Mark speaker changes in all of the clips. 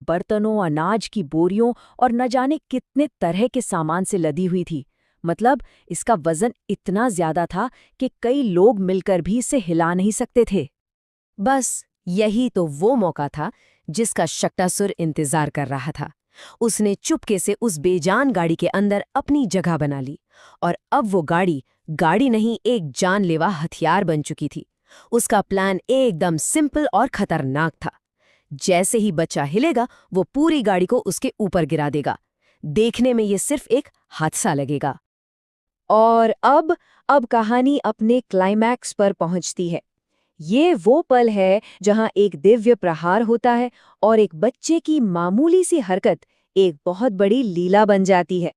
Speaker 1: बर्तनों, अनाज की बोरियों और न जाने कितने तरह के सामान से लदी हुई थी। मतलब इसका वजन इतना ज्यादा था कि कई लोग मिलकर भी इसे हिला नहीं सकते थे।
Speaker 2: बस यही तो वो मौका था जिसका शक्टासुर इंतजार कर रहा था। उसने चुपके से उस बेजान गाड़ी के अंदर अपनी जगह बना ली और अब वो गाड़ी गाड़ी नहीं, एक जानलेवा हथियार बन चुकी थी। उसका प्लान एकदम सिंपल और खतरनाक था। जैसे ही बच्चा हिलेगा वो पूरी गाड़ी को उसके ऊपर गिरा देगा। देखने में ये सिर्फ एक हादसा लगेगा।
Speaker 1: और अब कहानी अपने क्लाइमैक्स पर पहुंचती है। ये वो पल है जहां एक दिव्य प्रहार होता है और एक बच्चे की मामूली सी हरकत एक बहुत बड़ी लीला बन जाती है।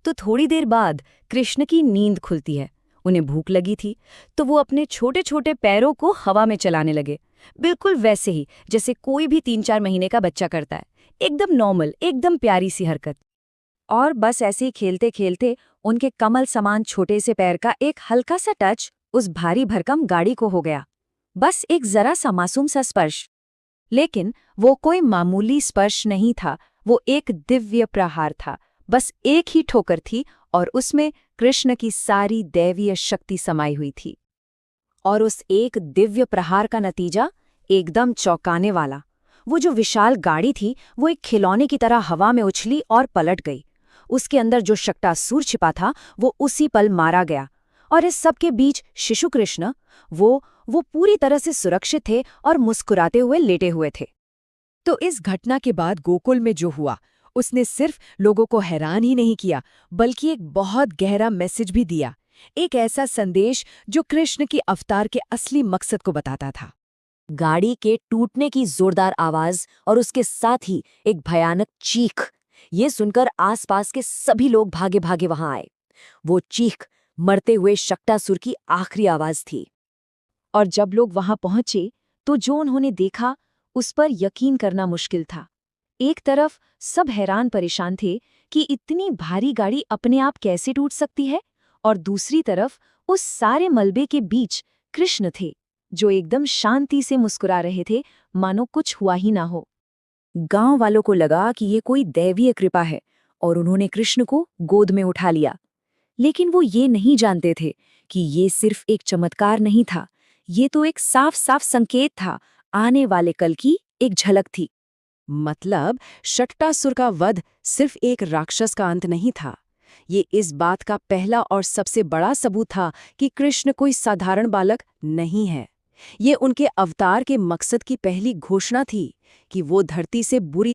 Speaker 2: तो थोड़ी देर बाद कृष्ण की नींद खुलती है। उन्हें भूख लगी थी तो वो अपने छोटे छोटे पैरों को हवा में चलाने लगे, बिल्कुल वैसे ही जैसे कोई भी 3-4 महीने का बच्चा करता है। एकदम नॉर्मल, एकदम प्यारी सी हरकत।
Speaker 1: और बस ऐसे ही खेलते खेलते उनके कमल समान छोटे से पैर का एक हल्का सा टच उस भारी भरकम गाड़ी को हो गया। बस एक जरा सा मासूम सा स्पर्श। लेकिन वो कोई मामूली स्पर्श नहीं था, वो एक दिव्य प्रहार था। बस एक ही ठोकर थी और उसमें कृष्ण की सारी दैवीय शक्ति समाई हुई थी। और उस एक दिव्य प्रहार का नतीजा एकदम चौंकाने वाला। वो जो विशाल गाड़ी थी वो एक खिलौने की तरह हवा में उछली और पलट गई। उसके अंदर जो शक्टासुर छिपा था वो उसी पल मारा गया। और इस सब के बीच शिशु कृष्ण, वो पूरी तरह से सुरक्षित थे और मुस्कुराते हुए लेटे हुए थे।
Speaker 3: तो इस घटना के बाद गोकुल में जो हुआ उसने सिर्फ लोगों को हैरान ही नहीं किया, बल्कि एक बहुत गहरा मैसेज भी दिया। एक ऐसा संदेश जो कृष्ण की अवतार के असली मकसद को बताता था।
Speaker 2: गाड़ी के टूटने की जोरदार आवाज और उसके साथ ही एक भयानक चीख, ये सुनकर आसपास के सभी लोग भागे भागे वहां आए। वो चीख मरते हुए शक्टासुर की आखिरी आवाज थी।
Speaker 1: और जब लोग वहां पहुंचे तो जो उन्होंने देखा उस पर यकीन करना मुश्किल था। एक तरफ सब हैरान परेशान थे कि इतनी भारी गाड़ी अपने आप कैसे टूट सकती है, और दूसरी तरफ उस सारे मलबे के बीच कृष्ण थे जो एकदम शांति से मुस्कुरा रहे थे, मानो कुछ हुआ ही ना हो।
Speaker 2: गांव वालों को लगा कि ये कोई दैवीय कृपा है और उन्होंने कृष्ण को गोद में उठा लिया। लेकिन वो ये नहीं जानते थे कि ये सिर्फ एक चमत्कार नहीं था, ये तो एक साफ साफ संकेत था, आने वाले कल की एक झलक थी।
Speaker 3: मतलब शक्टासुर का वध सिर्फ एक राक्षस का अंत नहीं था, ये इस बात का पहला और सबसे बड़ा सबूत था कि कृष्ण कोई साधारण बालक नहीं है। ये उनके अवतार के मकसद की पहली घोषणा थी कि वो धरती से बुरी